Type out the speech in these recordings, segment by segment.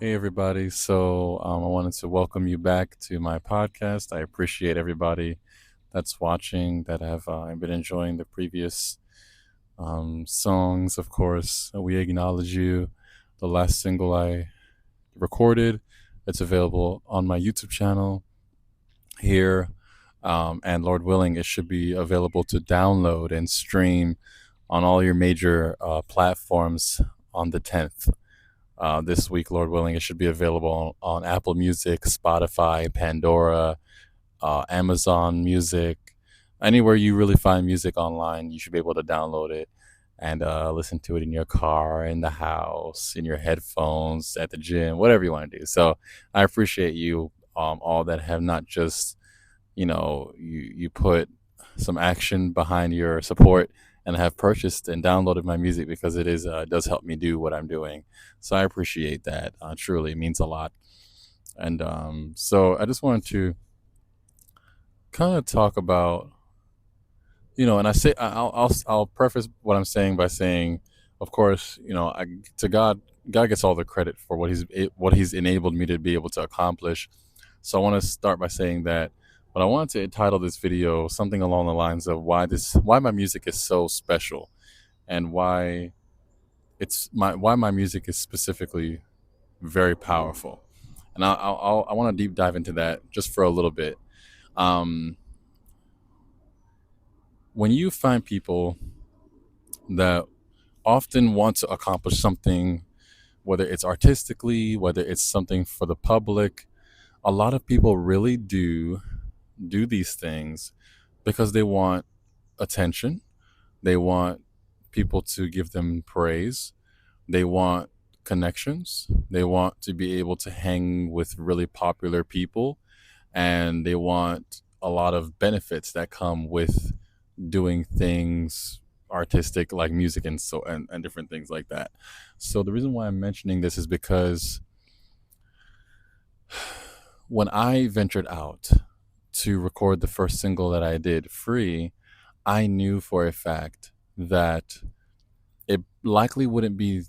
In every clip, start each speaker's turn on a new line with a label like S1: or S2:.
S1: Hey, everybody. I wanted to welcome you back to my podcast. I appreciate everybody that's watching, that have been enjoying the previous songs. Of course, we acknowledge you. The last single I recorded, it's available on my YouTube channel here. And Lord willing, it should be available to download and stream on all your major platforms on the 10th. This week, Lord willing, it should be available on Apple Music, Spotify, Pandora, Amazon Music, anywhere you really find music online. You should be able to download it and listen to it in your car, in the house, in your headphones, at the gym, whatever you want to do. So I appreciate you all that have not just you put some action behind your support and have purchased and downloaded my music because it does help me do what I'm doing. So I appreciate that. Truly, it means a lot. And so I just wanted to kind of talk about, and I'll preface what I'm saying by saying, of course, to God gets all the credit for what he's enabled me to be able to accomplish. So I want to start by saying that, but I wanted to title this video something along the lines of why my music is so special, and why my music is specifically very powerful. And I want to deep dive into that just for a little bit. Um, when you find people that often want to accomplish something, whether it's artistically, whether it's something for the public, a lot of people really do these things because they want attention. They want people to give them praise. They want connections. They want to be able to hang with really popular people. And they want a lot of benefits that come with doing things artistic like music and different things like that. So the reason why I'm mentioning this is because when I ventured out to record the first single that I did, Free, I knew for a fact that it likely wouldn't be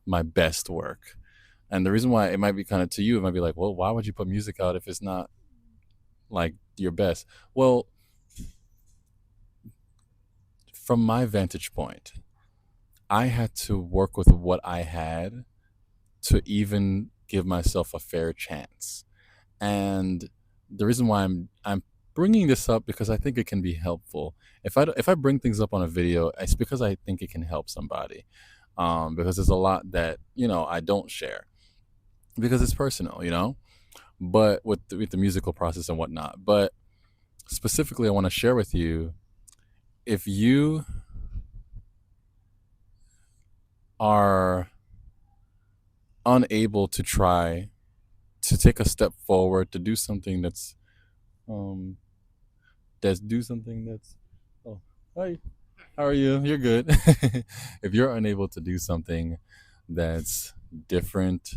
S1: my best work. And the reason why it might be kind of to you, it might be like, well, why would you put music out if it's not like your best? Well, from my vantage point, I had to work with what I had to even give myself a fair chance. And the reason why I'm bringing this up because I think it can be helpful. If I bring things up on a video, it's because I think it can help somebody. Because there's a lot that I don't share because it's personal, but with the musical process and whatnot. But specifically, I want to share with you, if you are unable to try to take a step forward to do something um that's oh, hi, how are you? You're good. If you're unable to do something that's different,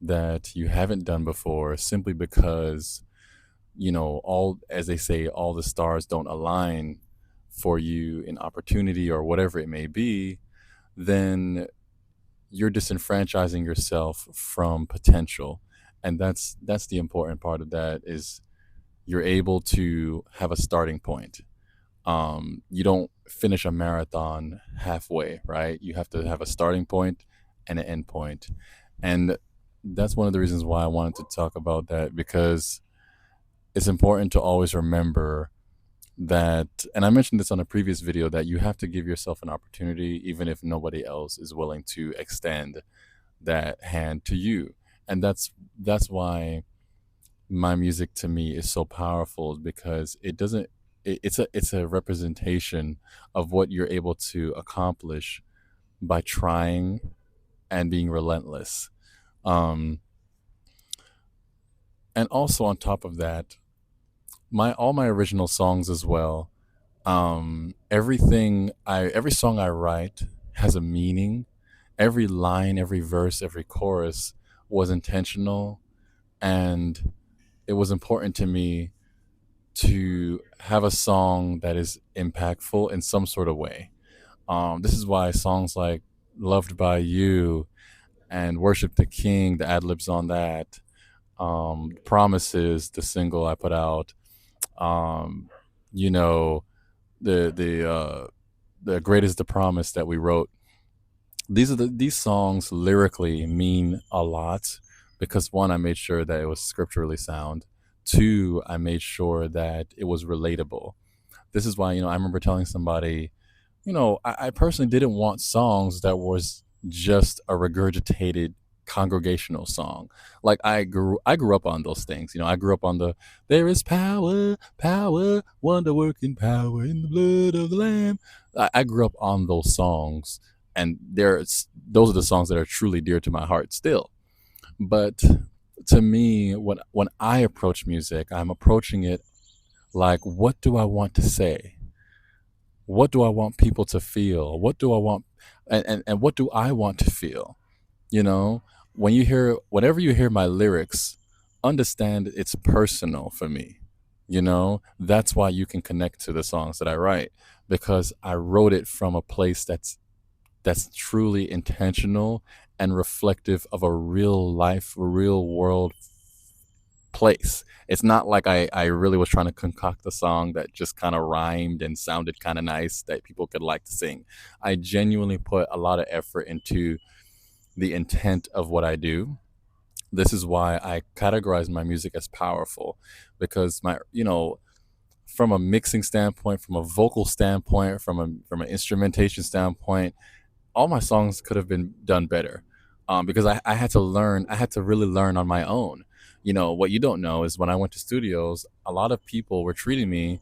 S1: that you haven't done before, simply because all, as they say, all the stars don't align for you in opportunity or whatever it may be, then you're disenfranchising yourself from potential. And that's the important part of that, is you're able to have a starting point. You don't finish a marathon halfway, right? You have to have a starting point and an end point. And that's one of the reasons why I wanted to talk about that, because it's important to always remember that, and I mentioned this on a previous video, that you have to give yourself an opportunity, even if nobody else is willing to extend that hand to you. And that's why my music to me is so powerful, because it doesn't it's a representation of what you're able to accomplish by trying and being relentless. um and also, on top of that, my all my original songs as well, every song I write has a meaning. Every line, every verse, every chorus was intentional, and it was important to me to have a song that is impactful in some sort of way. This is why songs like Loved by You and Worship the King, the ad libs on that. Promises, the single I put out. Um, you know, the greatest the promise that we wrote. These songs lyrically mean a lot because one, I made sure that it was scripturally sound. Two, I made sure that it was relatable. This is why, I remember telling somebody, I personally didn't want songs that was just a regurgitated congregational song. Like I grew up on those things. I grew up on the there is power, power, wonder working power in the blood of the lamb. I grew up on those songs, and those are the songs that are truly dear to my heart still. But to me, when I approach music, I'm approaching it like, what do I want to say? What do I want people to feel? What do I want, and what do I want to feel? You know, whenever you hear my lyrics, understand it's personal for me. That's why you can connect to the songs that I write, because I wrote it from a place that's truly intentional and reflective of a real life, real world place. It's not like I really was trying to concoct a song that just kind of rhymed and sounded kind of nice that people could like to sing. I genuinely put a lot of effort into the intent of what I do. This is why I categorize my music as powerful, because from a mixing standpoint, from a vocal standpoint, from an instrumentation standpoint, all my songs could have been done better, because I had to learn. I had to really learn on my own. What you don't know is when I went to studios, a lot of people were treating me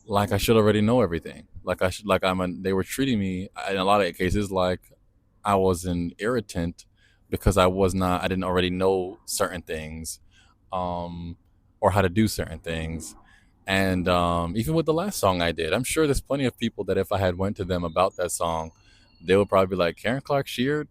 S1: like I should already know everything. Like I should, like they were treating me in a lot of cases like I was an irritant because I didn't already know certain things, um, or how to do certain things. And even with the last song I did, I'm sure there's plenty of people that if I had went to them about that song, they would probably be like, Karen Clark Sheard,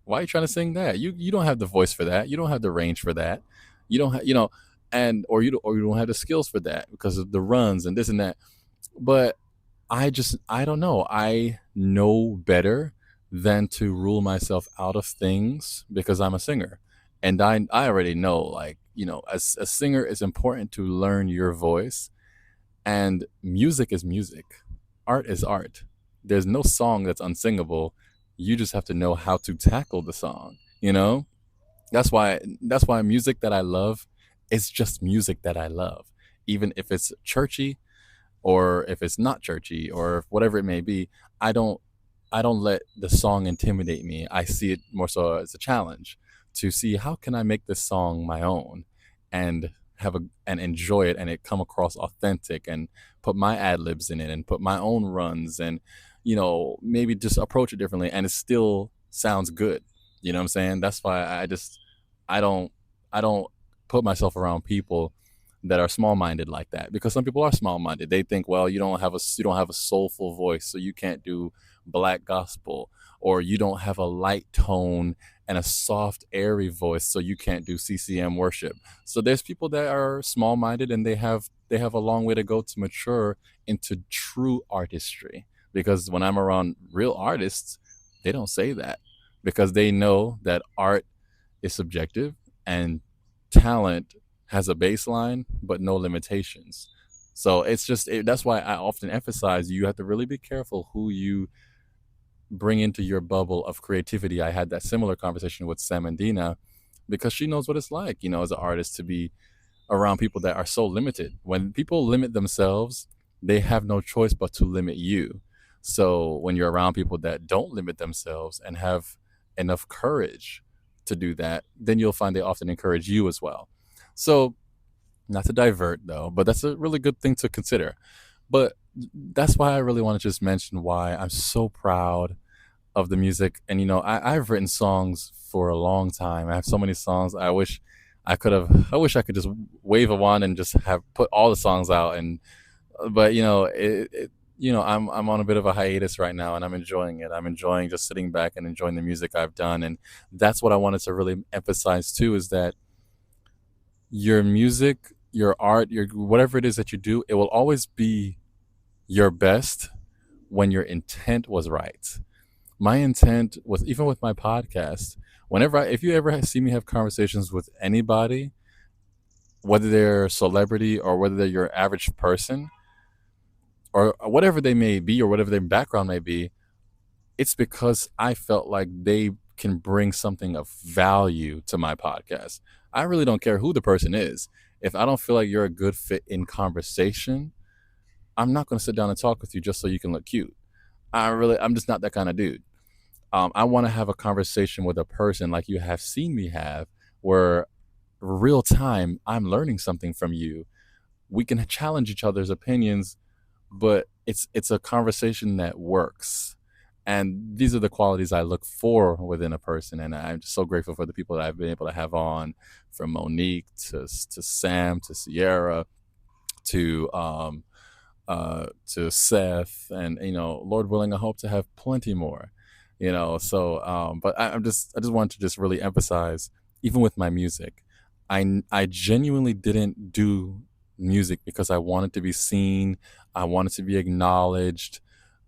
S1: why are you trying to sing that? You don't have the voice for that. You don't have the range for that. You don't have, and or you don't have the skills for that because of the runs and this and that. But I don't know. I know better than to rule myself out of things because I'm a singer. And I already know, like, as a singer, it's important to learn your voice, and music is music. Art is art. There's no song that's unsingable. You just have to know how to tackle the song, you know? That's why music that I love is just music that I love. Even if it's churchy, or if it's not churchy, or whatever it may be, I don't I don't let the song intimidate me. I see it more so as a challenge to see how can I make this song my own, and and enjoy it, and it come across authentic, and put my ad libs in it, and put my own runs, and maybe just approach it differently, and it still sounds good. You know what I'm saying? That's why I don't I don't put myself around people that are small minded like that, because some people are small minded. They think, well, you don't have a soulful voice, so you can't do black gospel, or you don't have a light tone and a soft airy voice, so you can't do CCM worship. So there's people that are small minded, and they have a long way to go to mature into true artistry, because when I'm around real artists, they don't say that, because they know that art is subjective, and talent has a baseline but no limitations. So that's why I often emphasize you have to really be careful who you bring into your bubble of creativity. I had that similar conversation with Sam and Dina, because she knows what it's like, as an artist, to be around people that are so limited. When people limit themselves, they have no choice but to limit you. So when you're around people that don't limit themselves and have enough courage to do that, then you'll find they often encourage you as well. So, not to divert though, but that's a really good thing to consider. But that's why I really want to just mention why I'm so proud of the music. And I've written songs for a long time. I have so many songs. I wish I could just wave a wand and just have put all the songs out. And but I'm on a bit of a hiatus right now, and I'm enjoying it. I'm enjoying just sitting back and enjoying the music I've done. And that's what I wanted to really emphasize too, is that your music, your art, your whatever it is that you do, it will always be your best when your intent was right. My intent with even with my podcast, if you ever see me have conversations with anybody, whether they're a celebrity or whether they're your average person or whatever they may be or whatever their background may be, it's because I felt like they can bring something of value to my podcast. I really don't care who the person is. If I don't feel like you're a good fit in conversation, I'm not going to sit down and talk with you just so you can look cute. I'm just not that kind of dude. I want to have a conversation with a person like you have seen me have, where real time I'm learning something from you. We can challenge each other's opinions, but it's a conversation that works. And these are the qualities I look for within a person. And I'm just so grateful for the people that I've been able to have on, from Monique to Sam to Sierra to Seth, and Lord willing, I hope to have plenty more. So but I just wanted to just really emphasize, even with my music, I genuinely didn't do music because I wanted to be seen, I wanted to be acknowledged.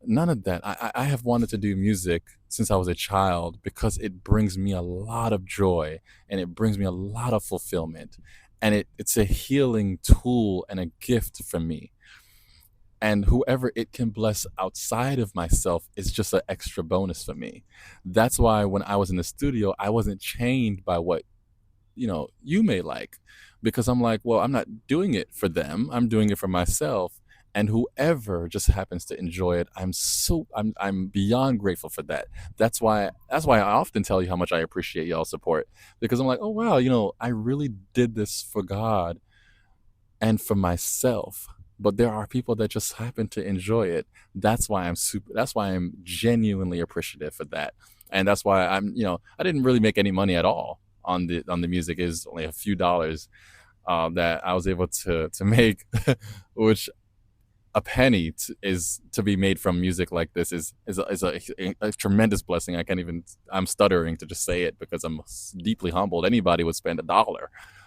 S1: None of that. I have wanted to do music since I was a child because it brings me a lot of joy and it brings me a lot of fulfillment, and it's a healing tool and a gift for me. And whoever it can bless outside of myself is just an extra bonus for me. That's why when I was in the studio, I wasn't chained by what you may like, because I'm like, well, I'm not doing it for them, I'm doing it for myself. And whoever just happens to enjoy it, I'm beyond grateful for that. That's why I often tell you how much I appreciate y'all support, because I'm like, oh wow, I really did this for God and for myself. But there are people that just happen to enjoy it. That's why I'm genuinely appreciative for that. And that's why I didn't really make any money at all on the music. Is only a few dollars that I was able to make, which a penny is to be made from music like this is a tremendous blessing. I can't even. I'm stuttering to just say it because I'm deeply humbled. Anybody would spend $1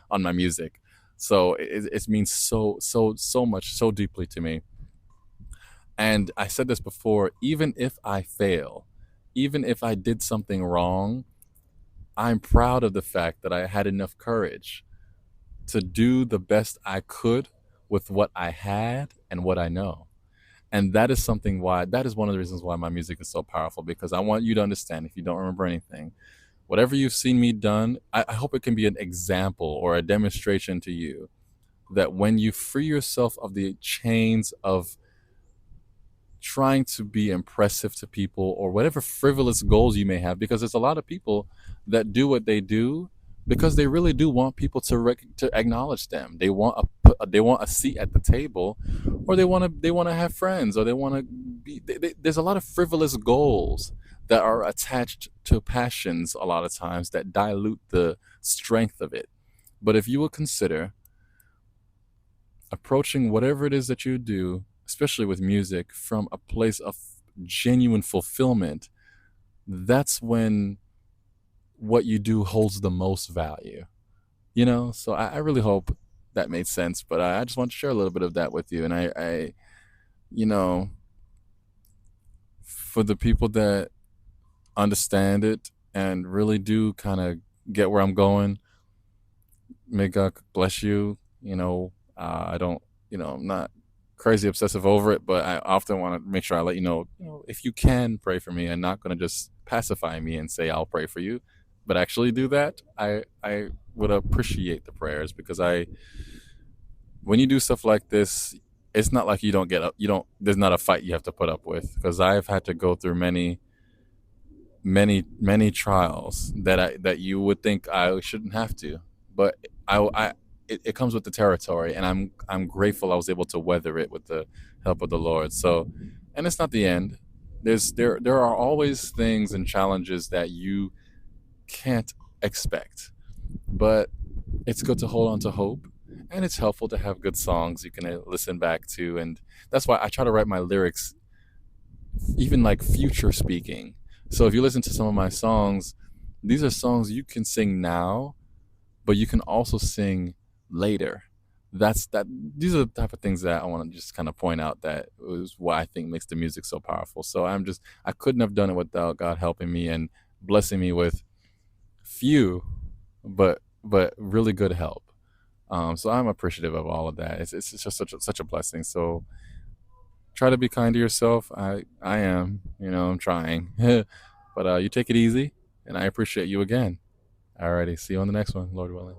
S1: on my music, so it means so much, so deeply to me. And I said this before. Even if I fail, even if I did something wrong, I'm proud of the fact that I had enough courage to do the best I could with what I had and what I know. And that is one of the reasons why my music is so powerful, because I want you to understand, if you don't remember anything, whatever you've seen me done, I hope it can be an example or a demonstration to you that when you free yourself of the chains of trying to be impressive to people or whatever frivolous goals you may have, because there's a lot of people that do what they do because they really do want people to acknowledge them. They want a seat at the table, or they want to have friends, or they want to be. There's a lot of frivolous goals that are attached to passions a lot of times that dilute the strength of it. But if you will consider approaching whatever it is that you do, especially with music, from a place of genuine fulfillment, that's when what you do holds the most value. So I really hope that made sense. But I just want to share a little bit of that with you. And you know, for the people that understand it and really do kind of get where I'm going, may God bless you. I don't, I'm not crazy obsessive over it, but I often want to make sure I let if you can pray for me, and not going to just pacify me and say I'll pray for you, but actually do that. I would appreciate the prayers, because when you do stuff like this, it's not like you don't get up. You don't. There's not a fight you have to put up with, because I've had to go through many trials that you would think I shouldn't have to, but it comes with the territory, and I'm grateful I was able to weather it with the help of the Lord. So, and it's not the end. There are always things and challenges that you can't expect, but it's good to hold on to hope, and it's helpful to have good songs you can listen back to. And that's why I try to write my lyrics even like future speaking. So if you listen to some of my songs, these are songs you can sing now, but you can also sing later. That these are the type of things that I want to just kind of point out that is what I think makes the music so powerful. So I couldn't have done it without God helping me and blessing me with few but really good help. So I'm appreciative of all of that. It's just such a blessing. So try to be kind to yourself. I am, I'm trying. But you take it easy, and I appreciate you again. Alrighty, see you on the next one, Lord willing.